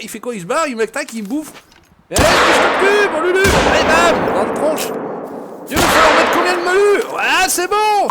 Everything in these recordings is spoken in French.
il fait quoi? Il se barre, il me tac, il me bouffe. Eh, je te cul, mon Lulu. Allez, bam, dans le tronche. Il va falloir mettre combien de Melu? Ouais, c'est bon.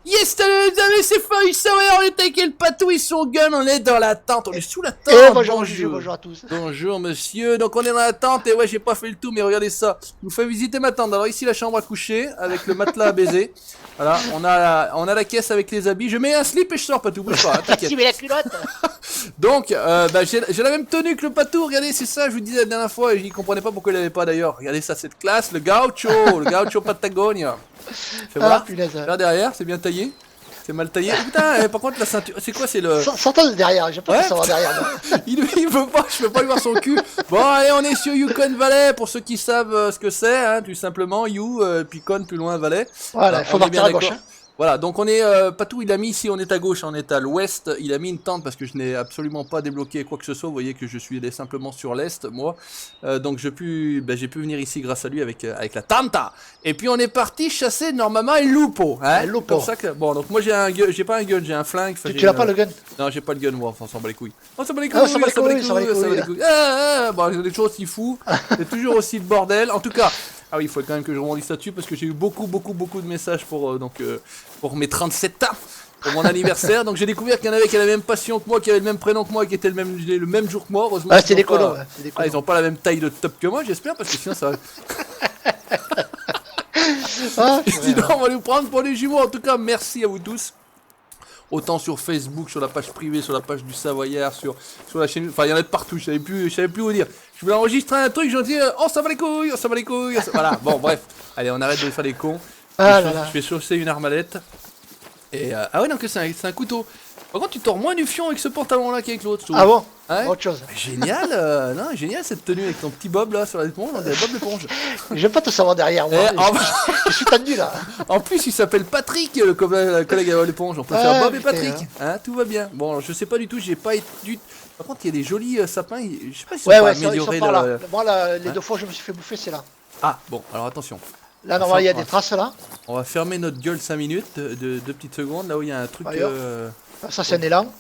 Yes, salut les amis, c'est Feuille, ça va, on est avec le patou et son gun, on est dans la tente, on est sous la tente. Bonjour à tous. Bonjour monsieur, donc on est dans la tente et ouais, j'ai pas fait le tout, mais regardez ça, je vous fais visiter ma tente. Alors ici la chambre à coucher avec le matelas à baiser. Voilà, on a la caisse avec les habits, je mets un slip et je sors, patou, bouge pas, t'inquiète. Tu mets la culotte. Donc, j'ai la même tenue que le patou, regardez, c'est ça, je vous disais la dernière fois et j'y comprenais pas pourquoi il l'avait pas d'ailleurs. Regardez ça, cette classe, le gaucho Patagonia. Fais voir, là derrière, c'est bien taillé. C'est mal taillé. Putain, par contre la ceinture, c'est quoi, c'est le... S'entend derrière, j'ai pas pu savoir derrière. il veut pas, je peux pas lui voir son cul. Bon allez, on est sur Yukon Valley, pour ceux qui savent ce que c'est, hein, tout simplement, puis Con plus loin Valley. Voilà, il faut partir à gauche. Hein. Voilà, donc on est, Patou il a mis ici, on est à gauche, on est à l'ouest, il a mis une tente parce que je n'ai absolument pas débloqué quoi que ce soit, vous voyez que je suis allé simplement sur l'est, moi, donc j'ai pu venir ici grâce à lui avec la tanta, et puis on est parti chasser normalement un lupo, hein, lupo. Comme ça que, bon, donc moi j'ai pas un gun, j'ai un flingue. Tu l'as pas le gun? Non, j'ai pas le gun, moi, enfin, on s'en bat les couilles. On s'en bat les couilles, on s'en bat les couilles. Bon, c'est toujours aussi fou, c'est toujours aussi le bordel, en tout cas. Ah oui, il faut quand même que je rebondisse là-dessus parce que j'ai eu beaucoup de messages pour mes 37 ans, pour mon anniversaire. Donc j'ai découvert qu'il y en avait qui avaient la même passion que moi, qui avaient le même prénom que moi, qui étaient le même jour que moi. Heureusement. Ah, c'est des colos. Ah, ils ont pas la même taille de top que moi, j'espère, parce que sinon ça. Sinon on va nous prendre pour les jumeaux. En tout cas, merci à vous tous. Autant sur Facebook, sur la page privée, sur la page du Savoyard, sur la chaîne, enfin il y en a de partout, je savais plus où dire. Je voulais enregistrer un truc, j'en dis on s'en bat les couilles, voilà, bon bref, allez on arrête de faire les cons. Je vais chausser une arbalète. Et ah ouais, donc c'est un couteau. Par contre tu tords moins du fion avec ce pantalon là qu'avec l'autre. Ah bon, ouais. Autre chose. Génial, non, génial cette tenue avec ton petit bob là sur l'épaule, on dirait Bob l'éponge. Je vais pas te savoir derrière moi, je suis tendu là. En plus il s'appelle Patrick, le collègue à Bob l'éponge, on peut faire Bob et Patrick, hein, tout va bien. Bon, je sais pas du tout, j'ai pas étudié. Par contre il y a des jolis sapins, je sais pas si sont pas améliorés. Ils sont par là. Moi là, les deux fois je me suis fait bouffer, c'est là. Ah bon, alors attention. Là normalement il y a des traces là. On va fermer notre gueule 5 minutes, de petites secondes, là où il y a un truc... Ça c'est un élan.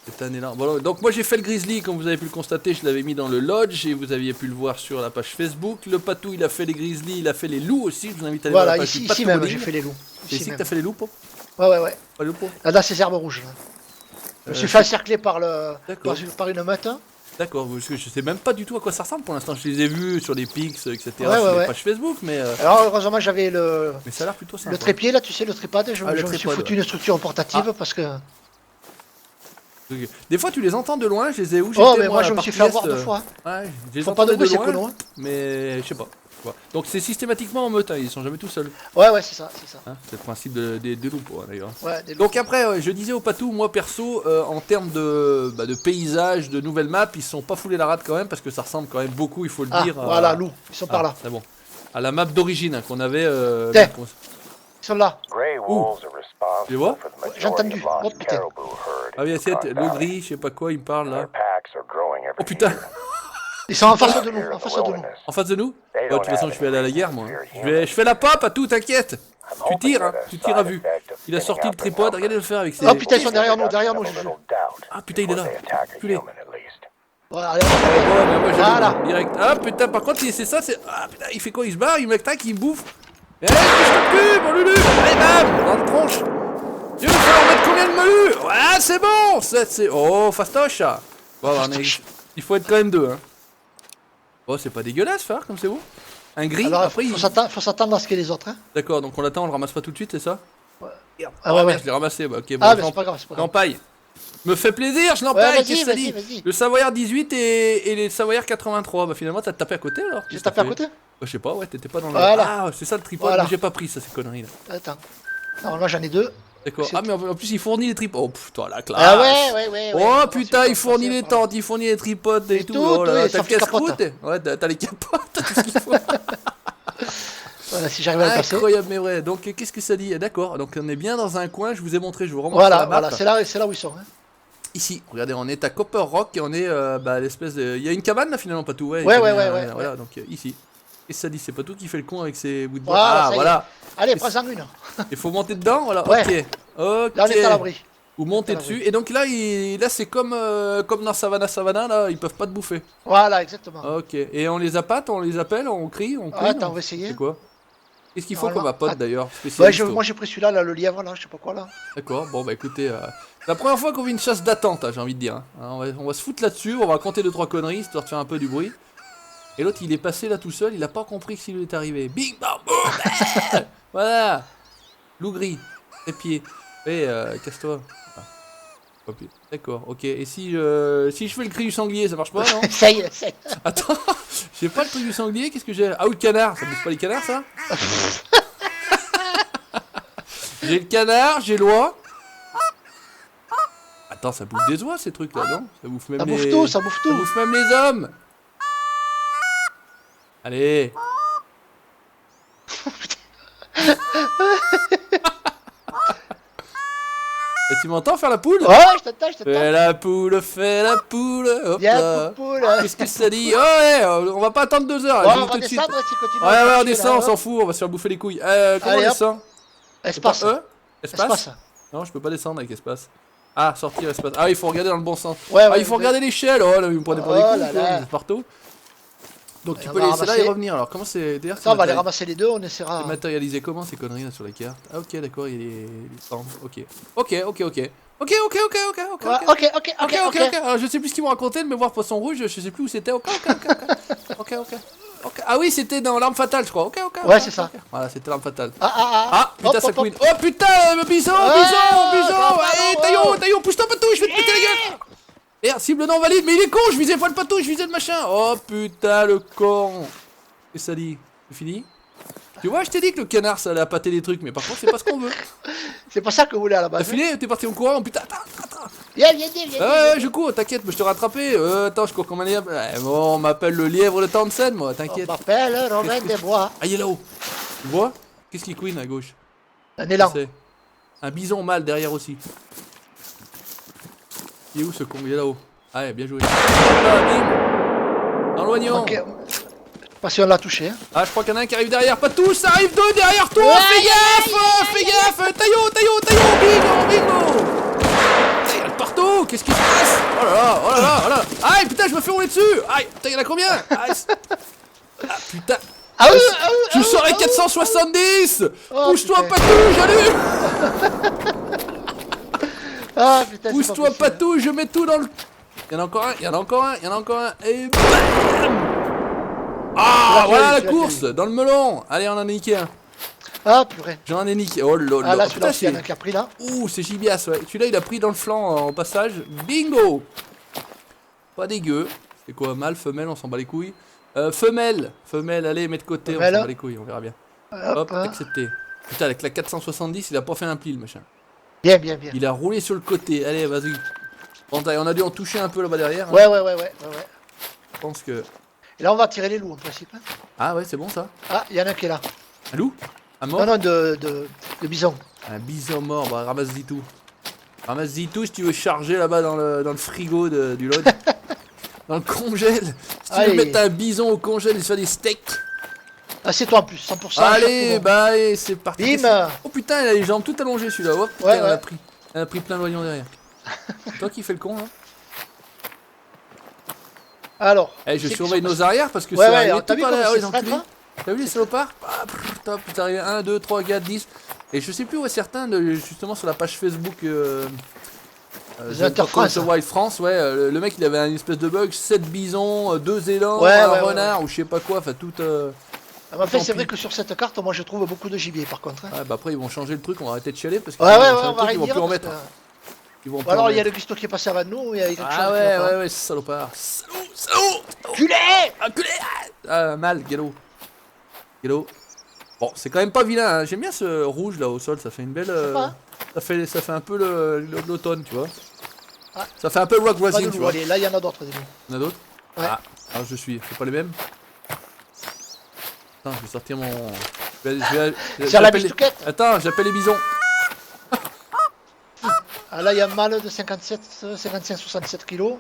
C'est un élan. Bon, donc moi j'ai fait le grizzly, comme vous avez pu le constater, je l'avais mis dans le lodge et vous aviez pu le voir sur la page Facebook. Le patou il a fait les grizzly, il a fait les loups aussi, je vous invite à aller voir la page du patou. Ici même j'ai fait les loups. C'est ici que t'as fait les loups, po? Ouais. Pas le pot. Là c'est herbes rouges. Je me suis fait encercler par une meute. D'accord, parce que je sais même pas du tout à quoi ça ressemble pour l'instant. Je les ai vus sur les pics, etc. sur les pages Facebook, mais. Alors heureusement j'avais le. Mais ça a l'air plutôt sympa. Le trépied là, tu sais, le tripade. Je me suis foutu une structure portative parce que. Des fois tu les entends de loin, je les ai où j'étais. Oh mais moi je me suis fait avoir 2 fois. Ouais, je les faut entends pas de bruit, de c'est peu loin. Mais je sais pas. Donc c'est systématiquement en meute, hein, ils sont jamais tout seuls. Ouais, c'est ça. Hein, c'est le principe des loups, d'ailleurs. Ouais, donc après, je disais au patou, moi perso, en termes de paysage, de nouvelles maps, ils se sont pas foulés la rate quand même, parce que ça ressemble quand même beaucoup, il faut le dire. Voilà, loup, ils sont par là. C'est bon. À la map d'origine hein, qu'on avait... Ils sont là. Où? Tu vois? J'ai entendu. Oh putain. Ah oui, le gris, je sais pas quoi, il me parle là. Oh putain. Ils sont en face de nous, En face de nous? De toute façon, je vais aller à la guerre, moi. Je fais la pape à tout, t'inquiète. Tu tires à vue. Il a sorti le tripode, regardez le faire avec ses... Oh putain, ils sont derrière nous, je joue. Ah putain, il est là. Culé. Voilà. Voilà. Direct. Ah putain, par contre, c'est ça, c'est... Ah putain, il fait quoi? Il se barre, il me tac, il me bouffe. Eh, je te cul, mon Lulu. Allez, bam, dans le tronche. Il va falloir mettre combien de Melu? Ouais, c'est bon. C'est... Oh, fastoche. Bon, il faut être quand même 2, hein. Oh, c'est pas dégueulasse, faire comme c'est beau. Un gris. Alors, après, faut s'attendre à ce qu'il y ait les autres. Hein. D'accord, donc on l'attend, on le ramasse pas tout de suite, c'est ça? Ah ouais. Je l'ai ramassé, bah ok. Bon, mais c'est pas grave. L'empaille. Me fait plaisir, je l'empaille, qu'est-ce que ça dit? Le Savoyard 18 et les Savoyard 83. Bah finalement, t'as tapé à côté alors? J'ai tapé à côté? Bah, je sais pas, ouais, t'étais pas dans le... Voilà. Ah, c'est ça le tripode, mais j'ai pas pris ça, ces conneries là. Attends. Alors là, j'en ai 2. D'accord. Ah, mais en plus, il fournit les tripodes. Oh putain, la classe. Ah ouais. Oh putain, il fournit les tentes, il fournit les tripodes et tout. Oh là là, t'as le casse-croûte. Ouais, t'as les capotes, t'as tout ce qu'il faut. Voilà, si j'arrive à le passer. Incroyable, mais vrai. Donc, qu'est-ce que ça dit? D'accord, donc on est bien dans un coin, je vous ai montré, je vous remonte Voilà, la map. voilà, c'est là où ils sont. Hein. Ici, regardez, on est à Copper Rock et on est l'espèce de. Il y a une cabane là finalement, pas tout. Ouais. Voilà, donc ici. Et ça dit, c'est pas tout qui fait le con avec ses bouts de bois. Voilà, Ah, voilà. Allez, prends-en une. Il faut monter dedans, voilà. Ouais. Ok. Là, on est à l'abri. Ou monter dessus. Et donc là, là c'est comme dans Savannah, là, ils peuvent pas te bouffer. Voilà, exactement. Ok. Et on les appâte, on les appelle, on crie, on crie. Attends, on va essayer. C'est quoi? Qu'est-ce qu'il faut comme Normalement. appâte d'ailleurs? Ouais, moi j'ai pris celui-là, là, le lièvre, là, je sais pas quoi là. D'accord, bon bah écoutez, c'est la première fois qu'on vit une chasse d'attente, hein, j'ai envie de dire. Hein. On va se foutre là-dessus, on va raconter 2-3 conneries, histoire de faire un peu du bruit. Et l'autre il est passé là tout seul, il a pas compris que s'il lui est arrivé. Bing bam boum. Voilà. Loup gris, trépied. Et casse-toi. Ah. Ok, d'accord, ok. Et si je fais le cri du sanglier, ça marche pas, non? Ça y est. Attends, j'ai pas le truc du sanglier, qu'est-ce que j'ai? Ah, ou le canard, ça bouffe pas les canards, ça? J'ai le canard, j'ai l'oie. Attends, ça bouffe des oies, ces trucs-là, non? Ça bouffe même Ça les... bouffe tout, ça bouffe tout. Ça bouffe même les hommes. Allez. Et tu m'entends faire la poule? Ouais, je t'attends. Fais la poule, hop Viens, là. poule. Qu'est-ce que ça dit? Oh ouais, on va pas attendre 2 heures. Ouais, je on vous va tout de suite. descendre si continue. Ouais, on descend, on s'en fout, on va se faire bouffer les couilles. Comment Allez, on hop. descend? Espace. Espace? Non, je peux pas descendre avec espace. Ah, sortir espace. Ah, il faut regarder dans le bon sens. Ouais, Ah, il faut regarder l'échelle. Oh là, vous me prenez pas des Oh couilles, là quoi, là. vous êtes partout. Donc tu On peux va les laisser là et ramasser. revenir. Alors, comment c'est. D'ailleurs, Ça, on va les ramasser les deux, on essaiera. c'est matérialisé comment ces conneries là sur la carte? Ah, ok, d'accord, il y a les stands. Ok. Ok. Ok. Alors, je sais plus ce qu'ils m'ont raconté, de me voir poisson rouge, je sais plus où c'était. Ok. Ah oui, c'était dans l'arme fatale, je crois. Ok. Ouais, c'est ça. Voilà, c'était l'arme fatale. Ah, Putain, hop, ça hop, couine. hop. Oh putain, bison. pardon, Allez, Taillon, pousse-toi, patou, je vais te péter la gueule. Merde, cible non valide, mais il est con, je visais pas le patou, je visais le machin. Oh putain, le con. Qu'est-ce que ça dit? C'est fini? Tu vois, je t'ai dit que le canard ça allait appâter des trucs, mais par contre, c'est pas ce qu'on veut. C'est pas ça que vous voulez à la T'as base. filé? T'es parti en courant? Putain, attends. Viens. Ouais, je cours, t'inquiète, mais je te rattrapé. Attends, je cours comme un lièvre. Bon, on m'appelle le lièvre de Townsend, moi, On t'inquiète. m'appelle Romain Desbois. Ah, il est là-haut. Tu vois? Qu'est-ce qui couine à gauche? Un élan. C'est un bison mâle derrière aussi. Il est où ce con? Il est là-haut. Ah ouais, bien joué. Ah, bim. Dans l'oignon. Ok. Pas si on l'a touché. Hein. Ah, je crois qu'il y en a un qui arrive derrière. Pas tous, ça arrive deux derrière toi. Fais gaffe. Taillot. Bingo. Il y a le partout. Qu'est-ce qui se passe? Oh là là. Aïe, putain, je me fais rouler dessus. Aïe, putain, il y en a combien? Aïe. Ah, putain. Je sors les 470. Pousse-toi, putain. patou, j'allume. Ah putain, Pousse-toi, patou, je mets tout dans le... Il y en a encore un. Et bam. Ah, voilà la course, dans le melon. Allez, on en a niqué un. Ah purée. J'en ai niqué. Oh là là. Ah là, Putain, celui-là aussi, il y en a qui a pris là. Ouh, c'est gibias, ouais. Celui-là, il a pris dans le flanc en passage. Bingo. Pas dégueu. C'est quoi, mâle, femelle, on s'en bat les couilles. Femelle, allez, mets de côté, Femelle. on s'en bat les couilles, on verra bien. Hop, accepté. Putain, avec la 470, il a pas fait un pli, le machin. Bien. Il a roulé sur le côté. Allez, vas-y. Bon, on a dû en toucher un peu là-bas derrière. Hein. Ouais. Je pense que... Et là, on va tirer les loups en principe. Hein. Ah ouais, c'est bon ça. Ah, il y en a un qui est là. Un loup? Un mort? Non, de bison. Un bison mort, bah ramasse-y tout. Ramasse-y tout si tu veux charger là-bas dans le frigo du Lodge. Dans le congèle. Si tu veux mettre un bison au congèle et se faire des steaks. Ah, c'est toi en plus, 100%. Allez, bah allez, c'est parti. Bim. Oh putain, il a les jambes toutes allongées celui-là. Hop, putain, Ouais. elle a pris plein d'oignons derrière. Toi qui fais le con, hein. Alors. Eh, je surveille nos arrières parce que Ouais, c'est ouais, arrivé alors, t'as tout vu par comment là. c'est Les straight, enculés. hein. T'as vu les salopards? Ah, top, putain, arrivé 1, 2, 3, 4, 10. Et je sais plus où est certains, justement sur la page Facebook The Hunter France. The Wild France, ouais, le mec il avait un espèce de bug, 7 bisons, 2 élans, Ouais, un ouais, renard ou je sais pas quoi, enfin tout... Ah, mais en fait, tant c'est pis. vrai que sur cette carte, moi je trouve beaucoup de gibier par contre. Hein. Ouais, bah après ils vont changer le truc, on va arrêter de chialer parce que Ouais, sur on le va truc, rien ils vont dire. plus en parce mettre. que- Ils vont Ou plus alors en il y a mettre. le Guisto qui est passé avant nous, il y a quelque chose. Ah qui va pas. ouais, c'est salopard. Salaud. Culé. Enculé. Mal, galop. Bon, c'est quand même pas vilain, hein. J'aime bien ce rouge là au sol, ça fait une belle... Sympa, hein. Ça fait un peu l'automne, tu vois. Ah. Ça fait un peu le rock Pas de voisine, tu loup, vois. allez, là il y en a d'autres des loups. Il y en a d'autres? Ouais. Ah, alors je suis. C'est pas les mêmes? Attends, je vais sortir mon. Sur la j'appelle les- bistouquette. Attends, j'appelle les bisons. Ah, là il y a un mâle de 55-67 kilos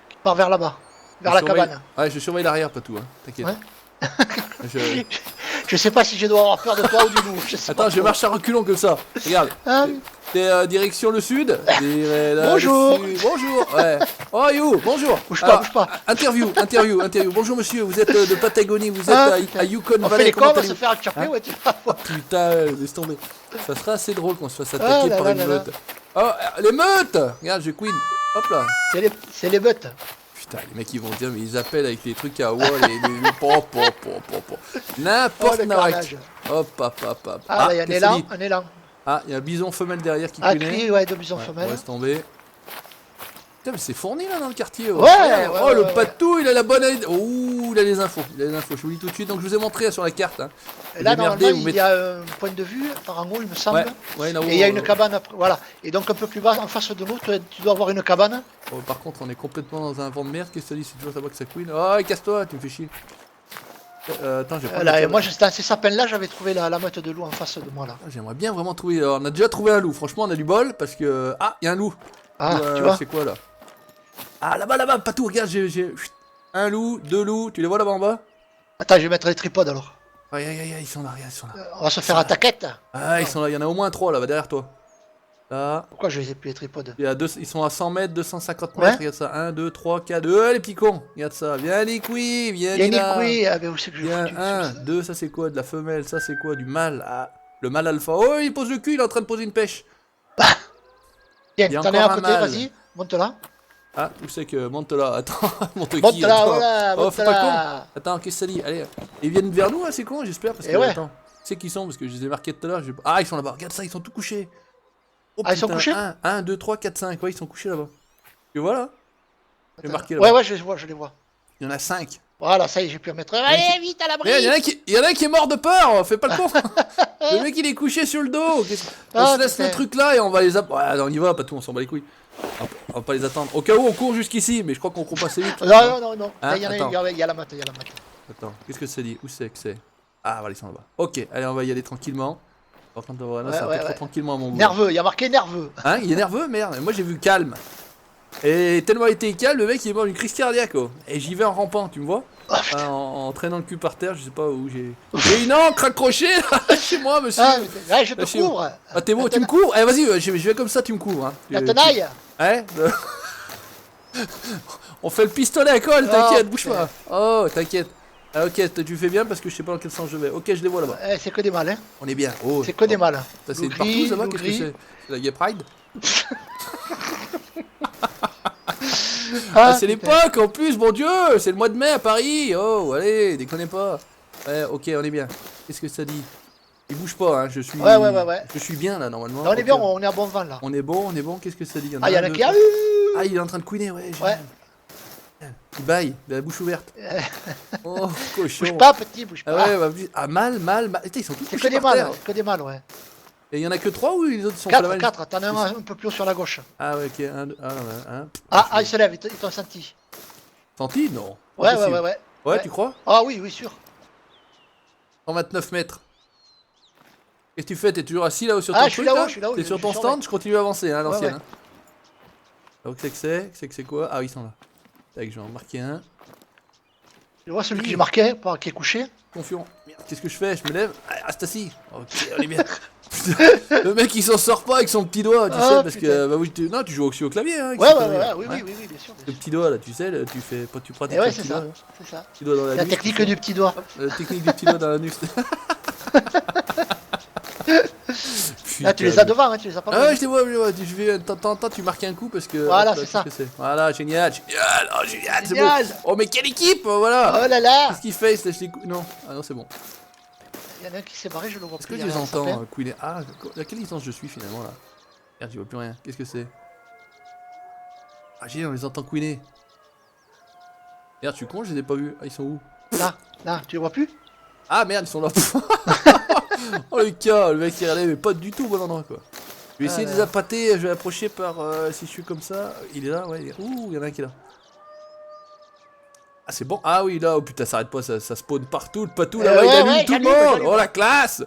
qui part vers là-bas, vers Je la surveille- cabane. Ouais, je surveille l'arrière, pas tout, hein. T'inquiète. Ouais. Je- Je sais pas si je dois avoir peur de toi ou du loup. Je sais Attends, pas je trop. marche à reculons comme ça. Regarde. Ah, T'es direction le sud. Bonjour. Bonjour. Ouais. Oh you, bonjour. Bouge pas, Alors, bouge pas. Interview. Bonjour monsieur, vous êtes de Patagonie, vous êtes Ah, à Yukon on fait Valley. les comment cons, on va allez-vous se faire choper, Hein ouais, tu vas voir. Putain, laisse tomber. Ça serait assez drôle qu'on se fasse Ah attaquer là par là une là là. meute. Oh, les meutes. Regarde, je queen. Hop là. C'est les meutes. Putain, les mecs ils vont dire, mais ils appellent avec les trucs à wall et les po. Oh, N'importe le quoi. carnage. Hop. Ah, là il y a un qu'est-ce que ça élan, dit un élan. Ah, il y a un bison femelle derrière qui Ah, connaît. cri, ouais, de bison Ouais, femelle. laisse tomber. Putain, mais c'est fourni là dans le quartier. Ouais, ouais, Oh, ouais, le ouais. patou, il a la bonne idée. Ouh, il a les infos. Je vous le dis tout de suite. Donc, je vous ai montré là, sur la carte. Hein. Et là, Démerdez, normalement, vous il y a un point de vue par en haut, il me semble. Ouais, là-haut, Et il y a une cabane après. Voilà. Et donc, un peu plus bas, en face de l'eau, tu dois avoir une cabane. Oh, par contre, on est complètement dans un vent de merde. Qu'est-ce que ça dit? C'est toujours là-bas que ça couine. Oh, casse-toi, tu me fais chier. Attends, j'ai pas. Là, et moi, dans ces sapins-là, j'avais trouvé la meute de loup en face de moi, là. J'aimerais bien vraiment trouver. Alors, on a déjà trouvé un loup. Franchement, on a du bol parce que. Ah, il y a un loup. Ah, tu vois. C'est quoi là? Ah, là-bas, patou, regarde, j'ai. Un loup, deux loups. Tu les vois là-bas en bas? Attends, je vais mettre les tripodes alors. Aïe, ils sont là, regarde, ils sont là. On va se faire attaquer. Ah, ils sont là, il y en a au moins 3 là-bas derrière toi. Là, Pourquoi je les ai plus les tripodes? il y a deux, ils sont à 100 mètres, 250 mètres, Ouais. regarde ça. 1, 2, 3, 4, les petits cons, regarde ça. Viens les couilles, viens Il y a les une là. écouille. Ah, mais où c'est que je Viens, fous 1, 2, ça c'est quoi? De la femelle, ça c'est quoi? Du mâle. Ah, le mâle alpha. Oh, il pose le cul, il est en train de poser une pêche. Tiens, il y a t'en es à encore un côté, mâle. vas-y, monte là. Ah, où c'est que. Monte là, attends. Monte qui? Monte là, Attends. voilà, Oh, monte faut pas là. con. Attends, qu'est-ce que ça dit? Allez, ils viennent vers nous, hein, c'est con, j'espère. Parce Eh que, ouais. attends, tu sais qui ils sont? Parce que je les ai marqués tout à l'heure. Ah, ils sont là-bas, regarde ça, ils sont tous couchés. Oh, Ah, ils sont couchés 1, 2, 3, 4, 5, ouais, ils sont couchés là-bas. Tu vois là? J'ai marqué Ouais, là-bas. ouais, je les vois. Il y en a 5. Voilà, ça y est, j'ai pu remettre. Allez, vite à l'abri. Il y en a un qui est mort de peur, fais pas le con. Le mec il est couché sur le dos. On Ah, se laisse putain. le truc là et on va les ouais, on y va, pas tout, on s'en bat les couilles. On va pas les attendre. Au cas où on court jusqu'ici, mais je crois qu'on court pas assez vite. Non. Hein, Là, il y en a, attends. il y a la matte, il y a la matte. Attends, qu'est-ce que ça dit? Où c'est que c'est? Ah voilà, ils sont là-bas. Ok, allez, on va y aller tranquillement. Par contre, voilà, Ouais, ça ouais, va ouais. trop tranquillement à mon bout. Nerveux, il y a marqué nerveux. Hein, il est nerveux, merde. Moi j'ai vu calme. Et tellement il était calme, le mec il est mort d'une crise cardiaque. Oh. Et j'y vais en rampant, tu me vois? Oh, putain. En traînant le cul par terre, je sais pas où j'ai. J'ai une encre accrochée chez moi, monsieur. Ah, ouais, je te Lâchez-vous. couvre. Ah, t'es beau, tu me couvres? Eh, vas-y, je vais comme ça, tu me couvres. Hein. La tenaille. Hein? On fait le pistolet à colle, t'inquiète, Oh, bouge putain. pas. Oh, t'inquiète. Ah, ok, tu fais bien parce que je sais pas dans quel sens je vais. Ok, je les vois là-bas. C'est que des mâles, hein. On est bien. Oh, C'est que des mâles. ça, c'est Loup une partout, gris, ça va? loup Qu'est-ce que gris. c'est la Gay Pride? Ah, C'est putain. l'époque en plus, mon dieu! C'est le mois de mai à Paris! Oh, allez, déconnez pas! Ouais, ok, on est bien. Qu'est-ce que ça dit? Il bouge pas, hein, je suis. Ouais. Je suis bien là, normalement. Là, on est Ok. bien, on est à bon vent là. On est bon, qu'est-ce que ça dit? Ah, il y en a un, qui a. deux, Ah, il est en train de couiner, ouais. Ouais. Il baille, de la bouche ouverte. Oh, cochon. Bouge pas, petit, bouge Ah pas. ouais, mal. Putain, ils sont tous C'est que couchés des par terre. mâles, que des mâles, ouais. Et il y en a que 3 ou les autres sont sur la 4, vanne? 4. T'en as un peu plus haut sur la gauche. Ah ouais, ok, un, deux, un. Ah, ils se lèvent, ils t'ont senti. Senti? Non. Pas Ouais, possible. ouais. Ouais, tu crois? Ah oui, sûr. 129 mètres. Qu'est-ce que tu fais? T'es toujours assis là-haut sur ton Ah, truc? je suis là-haut, là je suis là-haut, T'es je sur suis ton sur stand? là. Je continue à avancer, hein, à l'ancienne. Ouais. Hein. Donc c'est que c'est quoi? Ah oui, ils sont là. Tac, je vais en marquer un. Tu vois celui que j'ai marqué, qui est couché. Confiant. Merde, qu'est-ce que je fais? Je me lève. Ah, reste assis. Ok, on est bien. Putain, le mec il s'en sort pas avec son petit doigt, tu Ah, sais, parce putain. que non, tu joues aussi au clavier, hein. avec Ouais, ce clavier. oui, bien sûr. Le petit doigt là, tu sais, tu fais, tu pratiques Et ouais, le c'est petit ça. doigt, là. C'est ça. Petit doigt dans la La nuque, technique tu fais. du petit doigt. La technique du petit doigt dans la nuque. Là, tu les as devant, hein, tu les as pas Ah loin. ouais, je les vois, je vais, de temps en temps, tu marques un coup parce que. Voilà, hop, là, c'est ça. tu sais ce que Voilà, génial, oh génial, c'est Génial. beau. Oh mais quelle équipe, voilà. Oh là là. Qu'est-ce qu'il fait, il se lèche les couilles? Non, ah non, c'est bon. Il y en a un qui s'est barré, je le vois Est-ce que plus. je les derrière le entends, sapin. couiner? Ah, à quelle distance je suis finalement là? Merde, je vois plus rien. Qu'est-ce que c'est? Ah, j'ai, on les entend couiner. Merde, je suis con, je les ai pas vus. Ah, ils sont où? Là, tu les vois plus? Ah merde, ils sont là. Oh le cas, le mec il est allé, mais pas du tout au bon endroit quoi. Je vais essayer de les appâter, je vais approcher par... si je suis comme ça... Il est là, ouais. Ouh, il y en a un qui est là. Ah, c'est bon. Ah oui, là, oh putain, ça arrête pas, ça spawn partout, le patou, là-bas, il allume tout le monde. Oh, la classe.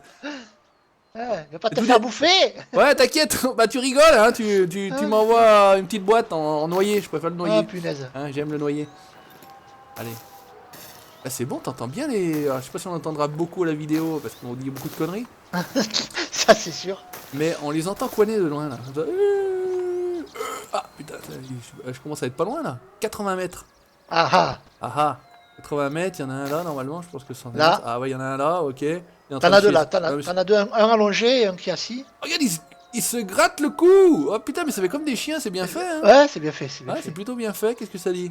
Il va pas te faire bouffer. Ouais, t'inquiète, bah tu rigoles, hein, tu m'envoies une petite boîte en noyer, je préfère le noyer. Ah, punaise. Hein, j'aime le noyer. Allez. Ah, c'est bon, t'entends bien les... Alors, je sais pas si on entendra beaucoup à la vidéo, parce qu'on dit beaucoup de conneries. Ça, c'est sûr. Mais on les entend couiner de loin, là. Ah, putain, je commence à être pas loin, là. 80 mètres. Ah ah. Ah ah. 80 mètres, il y en a un là, normalement, je pense que c'en est... Là. Ah ouais, il y en a un là, ok. T'en as deux là, t'en as deux, un allongé et un qui est assis. Regarde, il se gratte le cou. Oh putain, mais ça fait comme des chiens, c'est bien fait, hein. Ouais, c'est bien fait, c'est bien Ouais, fait. c'est plutôt bien fait, qu'est-ce que ça dit?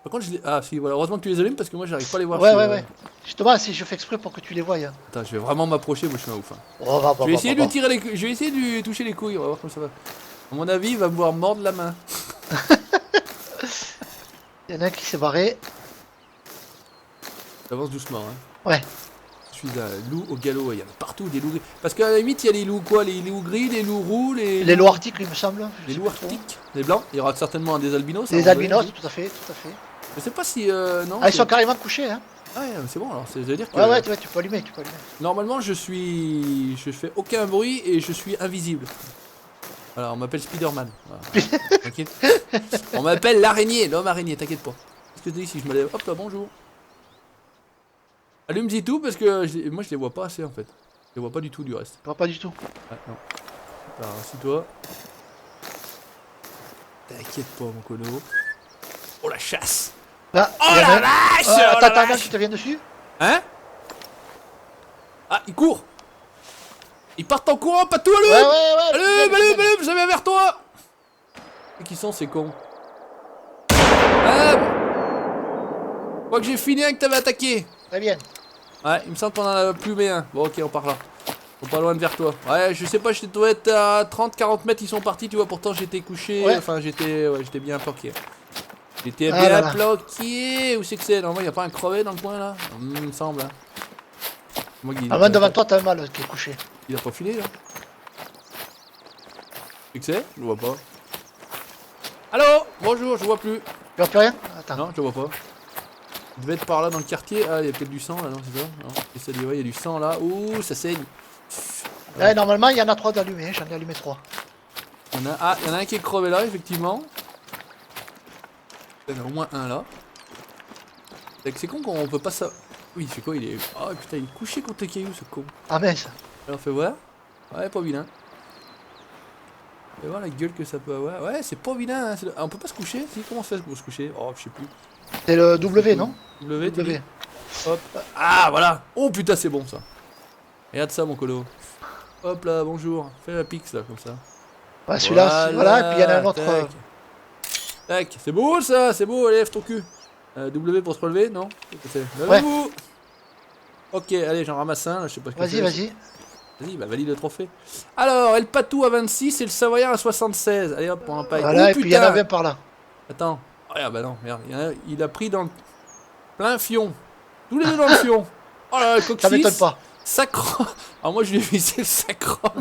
Par contre, je les... Ah si, voilà, heureusement que tu les allumes parce que moi j'arrive pas à les voir. Ouais. Justement, si je fais exprès pour que tu les voies. Hein. Attends, je vais vraiment m'approcher, moi je suis un ouf. Hein. Je vais essayer de lui tirer les couilles, je vais essayer de lui toucher les couilles, on va voir comment ça va. À mon avis, il va me voir mordre la main. Il y en a un qui s'est barré. J'avance doucement, hein. Ouais. Je suis un loup au galop, il y en a partout des loups gris. Parce qu'à la limite, il y a les loups quoi? Les loups gris, les loups roux, les loups arctiques, il me semble. Les loups arctiques, les blancs. Il y aura certainement des albinos. Des albinos, tout à fait, tout à fait. Je sais pas si non. Ah, ils sont carrément couchés, hein. Ah ouais, c'est bon alors, ça veut dire que... Ouais, tu peux allumer, Normalement, je fais aucun bruit et je suis invisible. Voilà, on m'appelle Spider-Man. Voilà. T'inquiète. On m'appelle l'araignée, l'homme araignée, t'inquiète pas. Qu'est-ce que tu dis si je me lève? Hop là, bonjour. Allume-y tout parce que moi je les vois pas assez en fait. Je les vois pas du tout du reste. Je vois pas du tout. Ouais, non. Alors, assis-toi. T'inquiète pas, mon cono. Oh la chasse! Là, oh la vache! Attends, tu te viens dessus? Hein? Ah, il court! Ils partent en courant, pas tout, allume! Ouais. Allume, je viens vers toi! Et qui sont ces cons? Ah! Je crois que j'ai fini un que t'avais attaqué. Très bien. Ouais, il me semble qu'on en a plumé un. Bon, ok, on part là. On pas loin de vers toi. Ouais, je sais pas, je dois être à 30-40 mètres, ils sont partis, tu vois, pourtant j'étais couché. Ouais. Enfin, j'étais bien planqué. J'étais bien planqué. Où c'est que c'est? Normalement, il n'y a pas un crevé dans le coin là? Il me semble. Hein. Moi, devant toi, t'as un mâle qui est couché. Il a pas filé là? C'est que c'est? Je le vois pas. Allô? Bonjour, je vois plus. Tu vois plus rien? Attends. Non, je le vois pas. Il devait être par là dans le quartier. Ah, il y a peut-être du sang là, non, c'est ça? Non. Et ça dit, ouais, il y a du sang là. Ouh, ça saigne. Ouais, normalement, il y en a 3 d'allumés, j'en ai allumé 3. Il y en a un qui est crevé là, effectivement. Il y en a au moins un là. C'est con qu'on peut pas ça. Oui, c'est quoi? Il est. Oh putain, il est couché contre les cailloux ce con. Ah mince. Alors, fais voir. Ouais, pas vilain. Fais voir la gueule que ça peut avoir. Ouais, c'est pas vilain. Hein. Ah, on peut pas se coucher? Si, comment on fait pour se coucher? Oh, je sais plus. C'est le W, non? W. Hop. Ah, voilà. Oh putain, c'est bon ça. Regarde ça, mon colo. Hop là, bonjour. Fais la pix là, comme ça. Ouais, celui-là, voilà, et puis il y en a un autre. Tac, c'est beau ça, c'est beau, allez, lève ton cul. W pour se relever, non? Levez-vous. Ouais. Ok, allez, j'en ramasse un, là, je sais pas ce que c'est. Vas-y. Vas-y, bah valide le trophée. Alors, El Patou à 26 et le Savoyard à 76. Allez hop, pour un paille. Voilà, oh, et puis il y en avait un par là. Attends. Oh, ah bah non, merde. Il a pris dans le plein fion. Tous les deux dans le fion. Oh là là, coccyx. Ça m'étonne pas. Sacrum. Alors moi je lui ai visé le sacrum.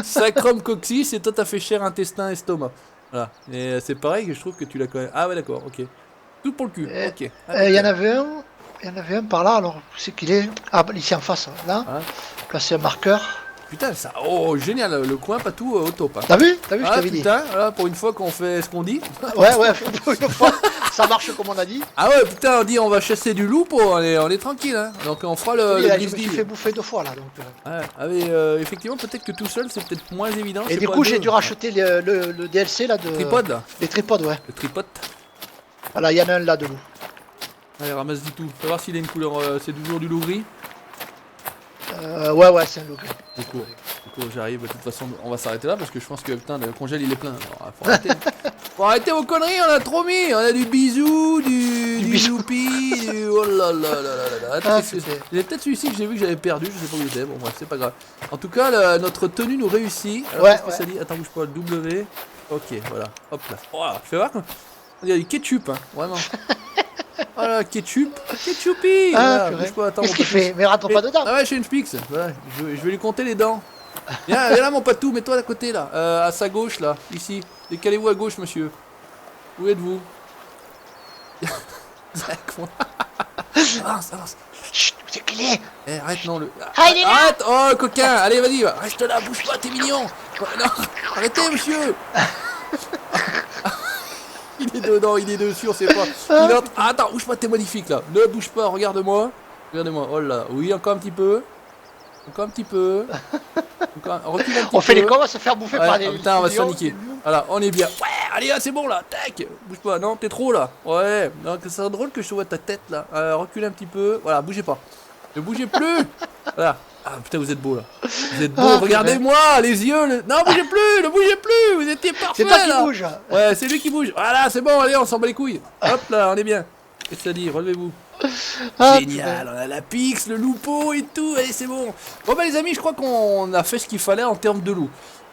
Sacrum coccyx et toi t'as fait chair intestin estomac. Voilà. Et c'est pareil que je trouve que tu l'as quand même. Ah ouais d'accord, ok. Tout pour le cul. Ok. Il y en avait un par là, alors c'est qu'il est. Ah ici en face, là. Ah. Là c'est un marqueur. Putain, ça. Oh génial, le coin pas tout au top. Hein. T'as vu, je t'avais dit. Putain, voilà, pour une fois qu'on fait ce qu'on dit. Ouais, pour une fois, ça marche comme on a dit. Ah ouais, putain, on dit on va chasser du loup pour on est tranquille, hein. Donc on fera le. Je me suis fait bouffer 2 fois là, donc. Ouais, ah mais effectivement, peut-être que tout seul c'est peut-être moins évident. Et du coup, j'ai dû racheter le DLC là de. Tripod là. Les tripodes, ouais. Le tripod. Voilà, il y en a un là de loup. Allez, ramasse du tout. Faut voir s'il a une couleur. C'est toujours du loup gris. Ouais, c'est un loup gris. Du coup, j'arrive. De toute façon, on va s'arrêter là parce que je pense que putain, le congèle il est plein. Alors, faut arrêter. Faut arrêter vos conneries, on a trop mis. On a du bisou, du youpi, du. Oh là là là là là. J'ai peut-être celui-ci que j'ai vu que j'avais perdu. Je sais pas où il était. Bon, bref, c'est pas grave. En tout cas, notre tenue nous réussit. Alors, ouais. Ça dit attends, bouge pas. W. Ok, voilà. Hop là. Oh, fais voir. On dirait du ketchup, hein. Vraiment. Voilà, ketchupi. Ah, voilà, qu'est-ce qu'il fait? Mais rentre pas dedans. Ah ouais, j'ai une pix. Voilà, je vais lui compter les dents. Viens là mon patou, mets-toi à côté là, à sa gauche là, ici. Décalez-vous à gauche monsieur. Où êtes-vous? Avance, avance. Chut, c'est qu'il est. Eh, arrête non le... Ah, il est là. Arrête. Oh coquin, allez vas-y, reste là, bouge pas, t'es mignon. Non, arrêtez monsieur. Il est dedans, il est dessus, on sait pas. Il entre... Attends, bouge pas, t'es magnifique là. Ne bouge pas, regarde-moi. Regarde-moi, oh là, oui, encore un petit peu. Encore un petit peu. Encore... Recule un petit peu. On fait les cons, on va se faire bouffer par les... Putain, on va se faire niquer. Voilà, on est bien. Ouais, allez, c'est bon là, tac. Bouge pas, non, t'es trop là. Ouais, donc ça serait drôle que je te vois ta tête là. Recule un petit peu. Voilà, bougez pas. Ne bougez plus. Voilà. Ah putain, vous êtes beau là. Vous êtes beau, regardez-moi, les yeux. Non, bougez plus, ne bougez plus. Vous étiez parfait. C'est toi là. qui bouge. Ouais, c'est lui qui bouge. Voilà, c'est bon, allez, on s'en bat les couilles. Hop là, on est bien. Qu'est-ce que ça dit? Relevez-vous. Génial, on a la pix, le loupeau et tout, allez c'est bon. Bon bah les amis, je crois qu'on a fait ce qu'il fallait en termes de loup.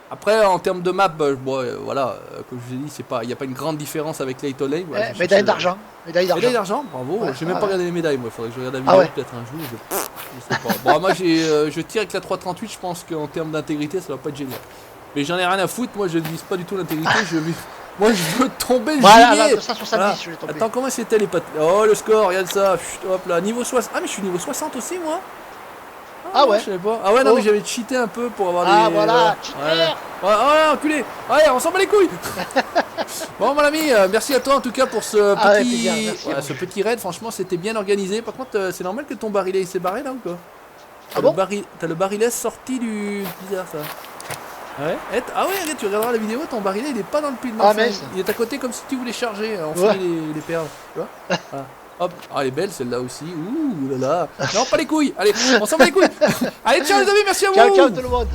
Après en termes de map, bon, voilà, comme je vous ai dit, il n'y a pas une grande différence avec Layton Lane. Voilà, médaille d'argent. Médaille d'argent, bravo. Ouais, j'ai même pas regardé les médailles, moi, il faudrait que je regarde la Ah vidéo peut-être un jour. Je sais pas. Bon moi je tire avec la 338, je pense qu'en termes d'intégrité ça va pas être génial. Mais j'en ai rien à foutre, moi je ne vise pas du tout l'intégrité, moi je veux tomber le voilà, gilet. 270, Voilà. je vais tomber. Attends, comment c'était les pattes? Oh le score, regarde ça. Chut, hop là, niveau 60. Ah mais je suis niveau 60 aussi moi. Ah ouais. Je savais pas. Ah ouais non Oh. mais j'avais cheaté un peu pour avoir des... Ah voilà, cheater. Ouais, enculé. Ouais, on s'en bat les couilles. Bon mon ami, merci à toi en tout cas pour ce petit, ce petit raid. Franchement c'était bien organisé. Par contre c'est normal que ton barillet il s'est barré là ou quoi? Ah bon? T'as le barillet sorti du... Bizarre ça. Ouais. Ah ouais, regarde, tu regarderas la vidéo, ton barillet il est pas dans le puits de mais il est à côté comme si tu voulais charger, on fait les perles, tu vois. Voilà. Hop, ah elle est belle celle-là aussi, ouh là là. Non pas les couilles, allez, on s'en bat les couilles. Allez ciao les amis, merci à vous. Ciao, ciao tout le monde.